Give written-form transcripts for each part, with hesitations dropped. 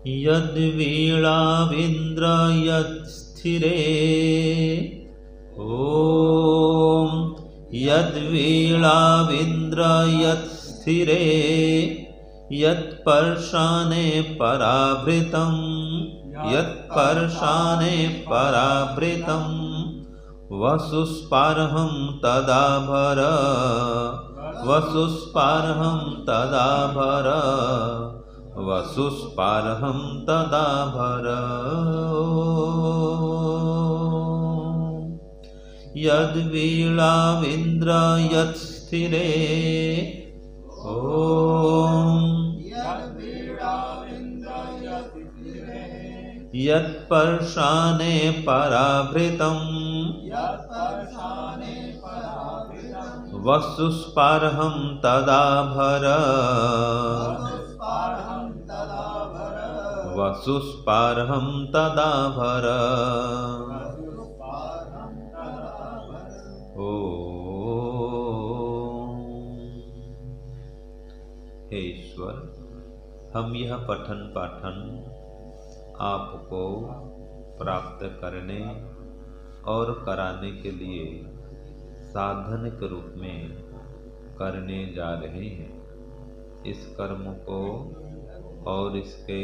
यद्वीणाविन्द्र यत्स्थिरे ॐ यद्वीणाविन्द्र यत्स्थिरे यत्पर्शाने पराभृतं वसुस्पार्हं तदाभर वसुस्पार्हं तदाभर वसुस्पार्हं तदाभर यद्वीणाविन्द्र यत्स्थिरे ॐ यत्पर्शाने पराभृतं वसुस्पार्हं तदाभर वसुस्पार्हं तदाभर हे ईश्वर, हम यह पठन पाठन आपको प्राप्त करने और कराने के लिए साधन के रूप में करने जा रहे हैं। इस कर्म को और इसके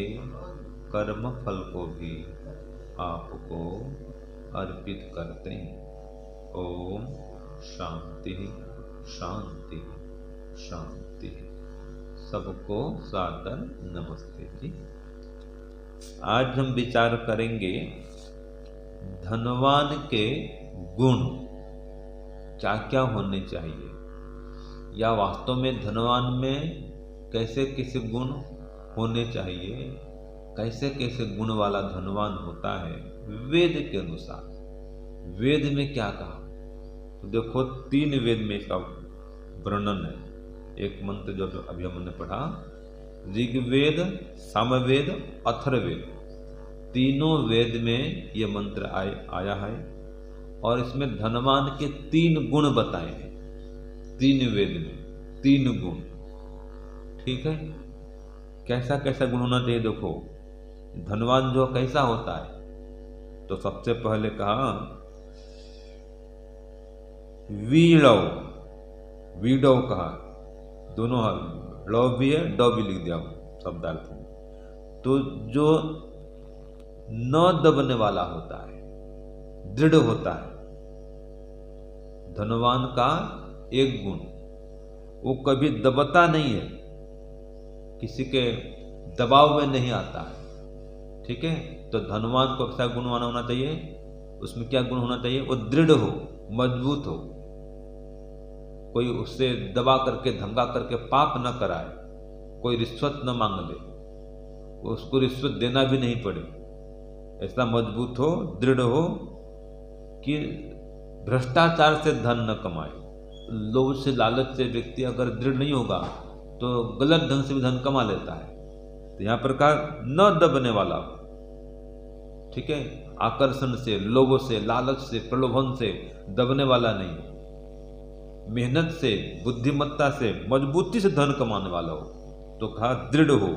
कर्म फल को भी आपको अर्पित करते हैं। ओम शांति शांति शांति। सबको सादर नमस्ते जी। आज हम विचार करेंगे धनवान के गुण क्या क्या होने चाहिए, या वास्तव में धनवान में कैसे कैसे गुण होने चाहिए, कैसे कैसे गुण वाला धनवान होता है वेद के अनुसार। वेद में क्या कहा, तो देखो 3 वेद में इसका वर्णन है। एक मंत्र जो अभी हमने पढ़ा, ऋग्वेद, सामवेद, अथर्ववेद, तीनों वेद में ये मंत्र आया है और इसमें धनवान के 3 गुण बताए हैं। 3 वेद में 3 गुण। ठीक है, कैसा कैसा गुण होना चाहिए देखो। धनवान जो कैसा होता है, तो सबसे पहले कहा वीड़व, वीड़व कहा, दोनों लव भी है, ड भी लिख दिया शब्दार्थ में। तो जो न दबने वाला होता है, दृढ़ होता है, धनवान का एक गुण, वो कभी दबता नहीं है, किसी के दबाव में नहीं आता है। ठीक है, तो धनवान को कैसा गुणवान होना चाहिए, उसमें क्या गुण होना चाहिए, वो दृढ़ हो, मजबूत हो, कोई उससे दबा करके धमका करके पाप न कराए, कोई रिश्वत न मांग ले, उसको रिश्वत देना भी नहीं पड़े, ऐसा मजबूत हो, दृढ़ हो कि भ्रष्टाचार से धन न कमाए। लोभ से, लालच से व्यक्ति अगर दृढ़ नहीं होगा तो गलत ढंग से भी धन कमा लेता है। तो यहाँ पर कहा न दबने वाला हो। ठीक है, आकर्षण से, लोभ से, लालच से, प्रलोभन से दबने वाला नहीं, मेहनत से, बुद्धिमत्ता से, मजबूती से धन कमाने वाला हो। तो कहा दृढ़ हो,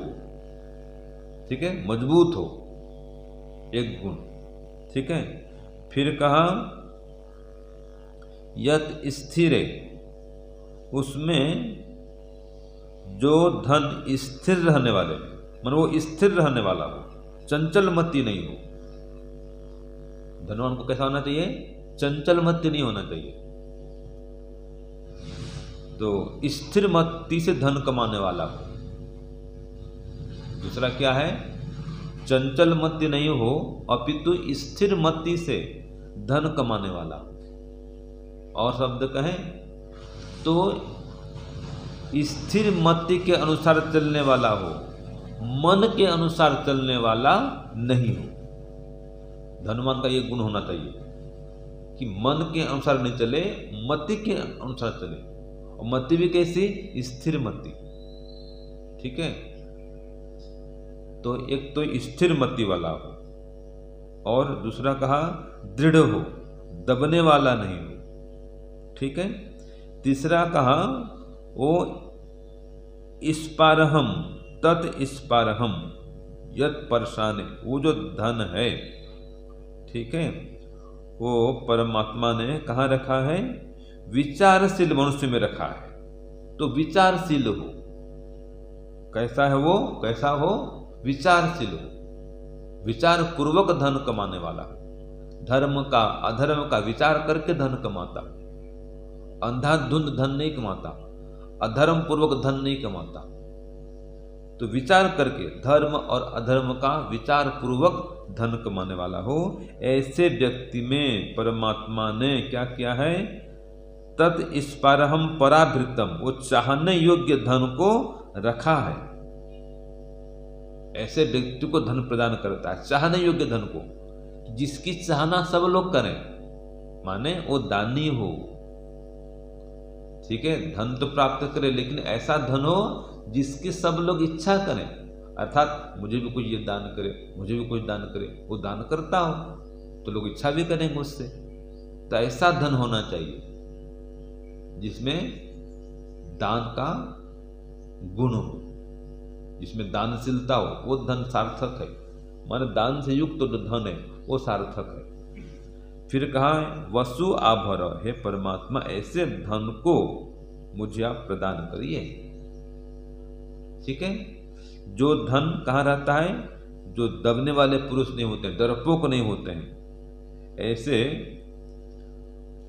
ठीक है, मजबूत हो, एक गुण। ठीक है, फिर कहा यत स्थिरे, उसमें जो धन स्थिर रहने वाले, मतलब वो स्थिर रहने वाला हो, चंचल मति नहीं हो। धनवान को कैसा होना चाहिए, चंचल मति नहीं होना चाहिए। तो स्थिर मति से धन कमाने वाला हो। दूसरा क्या है, चंचल मति नहीं हो, अपितु स्थिर मति से धन कमाने वाला। और शब्द कहें तो स्थिर मति के अनुसार चलने वाला हो, मन के अनुसार चलने वाला नहीं हो। धनवान का ये गुण होना चाहिए कि मन के अनुसार नहीं चले, मति के अनुसार चले। और मति भी कैसी, स्थिर मति। ठीक है, तो एक तो स्थिर मति वाला हो, और दूसरा कहा दृढ़ हो, दबने वाला नहीं हो। ठीक है, तीसरा कहा वो स्पारहम, तत् स्पारहम, यत परशाने, वो जो धन है, ठीक है, वो परमात्मा ने कहाँ रखा है? विचारशील मनुष्य में रखा है। तो विचारशील हो, कैसा है वो? कैसा हो? विचारशील हो, विचार पूर्वक धन कमाने वाला हो, धर्म का अधर्म का विचार करके धन कमाता, अंधाधुंध धन नहीं कमाता, अधर्म पूर्वक धन नहीं कमाता। तो विचार करके धर्म और अधर्म का विचार पूर्वक धन कमाने वाला हो, ऐसे व्यक्ति में परमात्मा ने क्या किया है? तत् स्पारहम पराभृतम, वो चाहने योग्य धन को रखा है। ऐसे व्यक्ति को धन प्रदान करता है, चाहने योग्य धन को, जिसकी चाहना सब लोग करें, माने वो दानी हो, ठीक है, धन तो प्राप्त करे, लेकिन ऐसा धन हो जिसकी सब लोग इच्छा करें, अर्थात मुझे भी कोई ये दान करे, मुझे भी कोई दान करे, वो दान करता हो तो लोग इच्छा भी करेंगे उससे। तो ऐसा धन होना चाहिए जिसमें दान का गुण हो, जिसमें दानशीलता हो, वो धन सार्थक है। माने दान से युक्त जो धन है वो सार्थक है। फिर कहा वसु आभर, हे परमात्मा ऐसे धन को मुझे आप प्रदान करिए। ठीक है, जो धन कहाँ रहता है? जो दबने वाले पुरुष नहीं होते, डरपोक नहीं होते हैं, ऐसे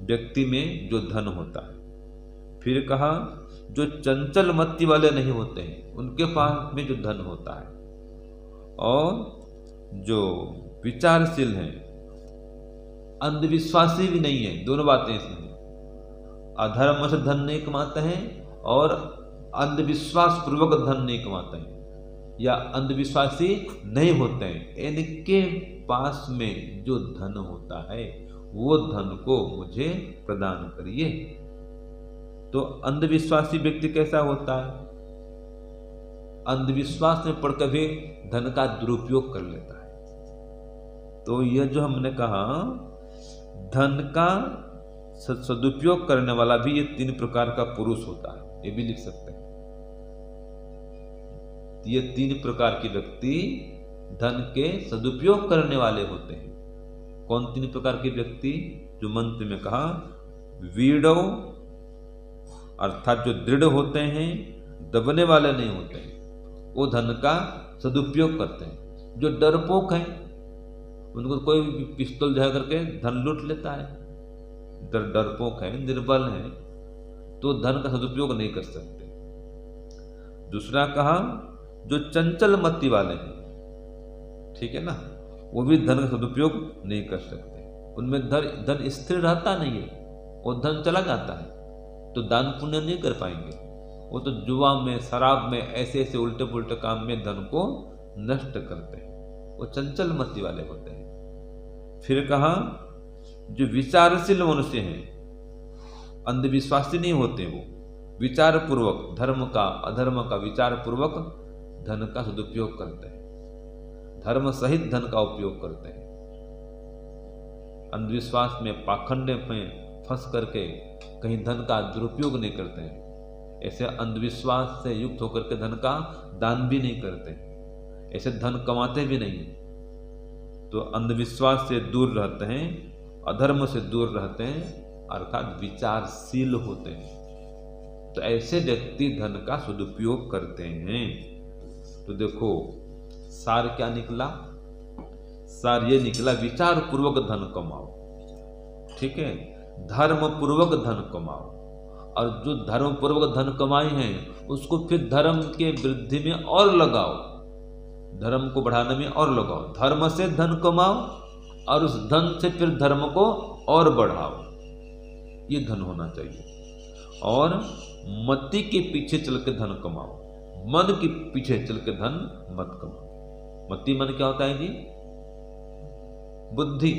व्यक्ति में जो धन होता है। फिर कहा जो चंचल मति वाले नहीं होते हैं, उनके पास में जो धन होता है, और जो विचारशील हैं, अंधविश्वासी भी नहीं है, दोनों बातें इसमें हैं। अधर्म से धन नहीं कमाते हैं और अंधविश्वास पूर्वक धन नहीं कमाते हैं, या अंधविश्वासी नहीं होते हैं। इनके पास में जो धन होता है वो धन को मुझे प्रदान करिए। तो अंधविश्वासी व्यक्ति कैसा होता है? अंधविश्वास में पड़कर भी धन का दुरुपयोग कर लेता है। तो यह जो हमने कहा धन का सदुपयोग करने वाला भी ये 3 प्रकार का पुरुष होता है, ये भी लिख सकते हैं। ये 3 प्रकार के व्यक्ति धन के सदुपयोग करने वाले होते हैं। कौन 3 प्रकार के व्यक्ति? जो मंत्र में कहा, वीडो अर्थात जो दृढ़ होते हैं, दबने वाले नहीं होते हैं, वो धन का सदुपयोग करते हैं। जो डरपोक हैं, उनको कोई भी पिस्तौल झा करके धन लूट लेता है, डरपोक है, निर्बल है, तो धन का सदुपयोग नहीं कर सकते। दूसरा कहा जो चंचल मति वाले हैं, ठीक है ना, वो भी धन का सदुपयोग नहीं कर सकते। उनमें धन स्थिर रहता नहीं है, वो धन चला जाता है, तो दान पुण्य नहीं कर पाएंगे। वो तो जुआ में, शराब में, ऐसे ऐसे उल्टे पुल्टे काम में धन को नष्ट करते हैं, वो चंचल मति वाले होते हैं। फिर कहा जो विचारशील मनुष्य हैं, अंधविश्वासी नहीं होते, वो विचार पूर्वक धर्म का अधर्म का विचार पूर्वक धन का सदुपयोग करते हैं, धर्म सहित धन का उपयोग करते हैं। अंधविश्वास में, पाखंड में फंस करके कहीं धन का दुरुपयोग नहीं करते हैं। ऐसे अंधविश्वास से युक्त होकर के धन का दान भी नहीं करते, ऐसे धन कमाते भी नहीं। तो अंधविश्वास से दूर रहते हैं, अधर्म से दूर रहते हैं, अर्थात विचारशील होते हैं। तो ऐसे व्यक्ति धन का सदुपयोग करते हैं। तो देखो सार क्या निकला? सार ये निकला विचार पूर्वक धन कमाओ, ठीक है, धर्म पूर्वक धन कमाओ, और जो धर्म पूर्वक धन कमाए हैं उसको फिर धर्म के वृद्धि में और लगाओ, धर्म को बढ़ाने में और लगाओ। धर्म से धन कमाओ और उस धन से फिर धर्म को और बढ़ाओ, ये धन होना चाहिए। और मति के पीछे चल के धन कमाओ, मन के पीछे चल के धन मत कमाओ। मति मन क्या होता है जी? बुद्धि।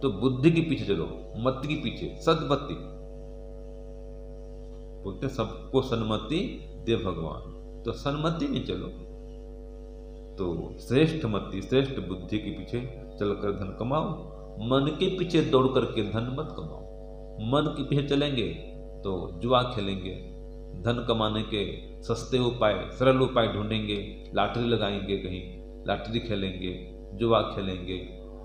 तो बुद्धि के पीछे चलो, मति के पीछे, सद्मति बोलते सबको सन्मति दे भगवान, तो सन्मति में चलो। तो श्रेष्ठ मति, श्रेष्ठ बुद्धि के पीछे चलकर धन कमाओ, मन के पीछे दौड़ करके धन मत कमाओ। मन के पीछे चलेंगे तो जुआ खेलेंगे, धन कमाने के सस्ते उपाय, सरल उपाय ढूंढेंगे, लॉटरी लगाएंगे, कहीं लॉटरी खेलेंगे, जुआ खेलेंगे,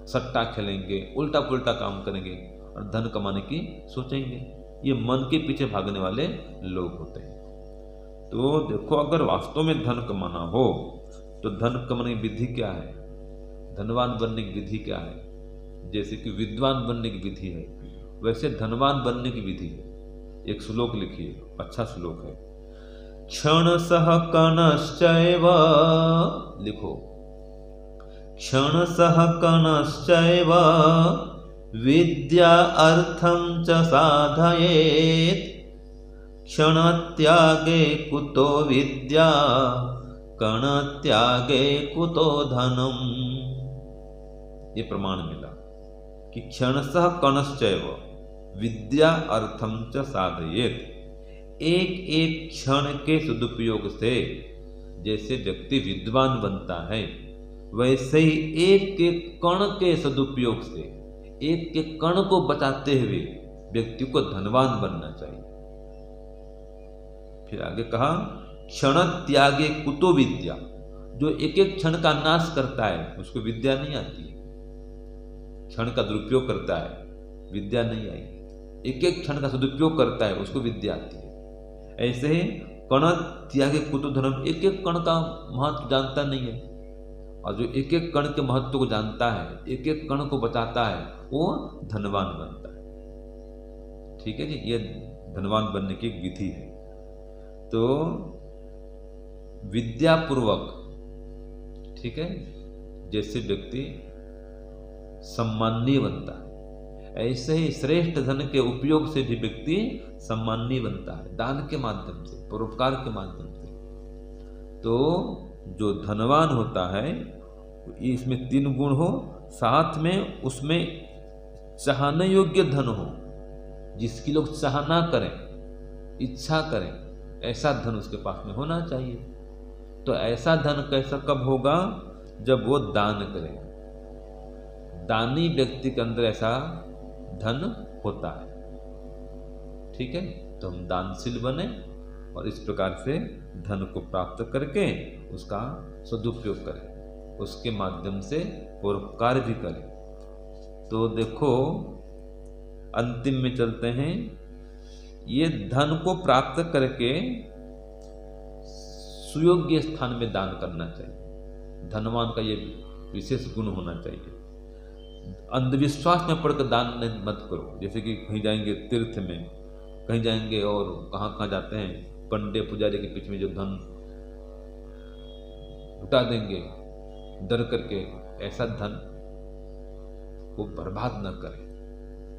सट्टा खेलेंगे, उल्टा पुल्टा काम करेंगे और धन कमाने की सोचेंगे। ये मन के पीछे भागने वाले लोग होते हैं। तो देखो, अगर वास्तव में धन कमाना हो तो धन कमाने की विधि क्या है, धनवान बनने की विधि क्या है? जैसे कि विद्वान बनने की विधि है, वैसे धनवान बनने की विधि है। एक श्लोक लिखिए, अच्छा श्लोक है। क्षण सह कणश्चैव, लिखो, क्षण सह कणश्चैव विद्या अर्थं च साधयेत्, क्षण त्यागे कुतो विद्या, कण त्यागे कुतो धनम। ये प्रमाण मिला कि क्षणशः कणश्चैव विद्या अर्थम च साधयेत्। एक एक क्षण के सदुपयोग से जैसे व्यक्ति विद्वान बनता है, वैसे ही एक एक कण के सदुपयोग से, एक एक कण को बचाते हुए व्यक्ति को धनवान बनना चाहिए। फिर आगे कहा, क्षण त्यागे कुतो विद्या। जो एक एक क्षण का नाश करता है उसको विद्या नहीं आती है। क्षण का दुरुपयोग करता है, विद्या नहीं आई। एक एक क्षण का सदुपयोग करता है उसको विद्या आती है। ऐसे ही कण त्यागे कुतो धनम, एक एक कण का महत्व जानता नहीं है, और जो एक एक कण के महत्व को जानता है, एक एक कण को बचाता है, वो धनवान बनता है। ठीक है जी, ये धनवान बनने की एक विधि है। तो विद्यापूर्वक, ठीक है, जैसे व्यक्ति सम्माननीय बनता है, ऐसे ही श्रेष्ठ धन के उपयोग से भी व्यक्ति सम्माननीय बनता है, दान के माध्यम से, परोपकार के माध्यम से। तो जो धनवान होता है इसमें 3 गुण हो, साथ में उसमें चाहने योग्य धन हो, जिसकी लोग चाहना करें, इच्छा करें, ऐसा धन उसके पास में होना चाहिए। तो ऐसा धन कैसा कब होगा? जब वो दान करे। दानी व्यक्ति के अंदर ऐसा धन होता है। ठीक है, तो हम दानशील बने और इस प्रकार से धन को प्राप्त करके उसका सदुपयोग करें, उसके माध्यम से परोपकार भी करें। तो देखो, अंतिम में चलते हैं। ये धन को प्राप्त करके सुयोग्य स्थान में दान करना चाहिए। धनवान का ये विशेष गुण होना चाहिए। अंधविश्वास में पड़कर दान मत करो। जैसे कि कहीं जाएंगे तीर्थ में, कहीं जाएंगे और कहाँ जाते हैं, पंडे पुजारी के पीछे में जो धन लुटा देंगे डर करके, ऐसा धन को बर्बाद न करें।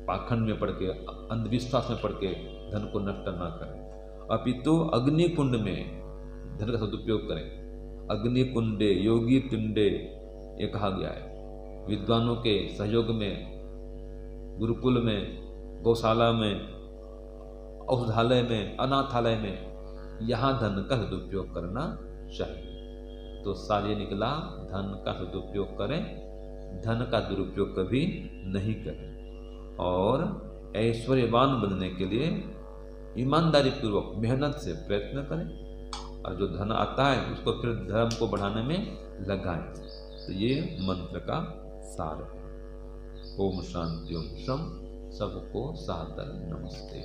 पाखंड में पड़ के, अंधविश्वास में पड़ के धन को नष्ट न करें, अपितु अग्नि कुंड में धन का सदुपयोग करें। अग्नि कुंडे योगी पिंडे, ये कहा गया है। विद्वानों के सहयोग में, गुरुकुल में, गौशाला में, औषधालय में, अनाथालय में, यहाँ धन का सदुपयोग करना चाहिए। तो सारे निकला, धन का सदुपयोग करें, धन का दुरुपयोग कभी नहीं करें। और ऐश्वर्यवान बनने के लिए ईमानदारी पूर्वक मेहनत से प्रयत्न करें, और जो धन आता है उसको फिर धर्म को बढ़ाने में लगाएं। तो ये मंत्र का सार है। ओम शांति ओम शम। सबको सादर नमस्ते।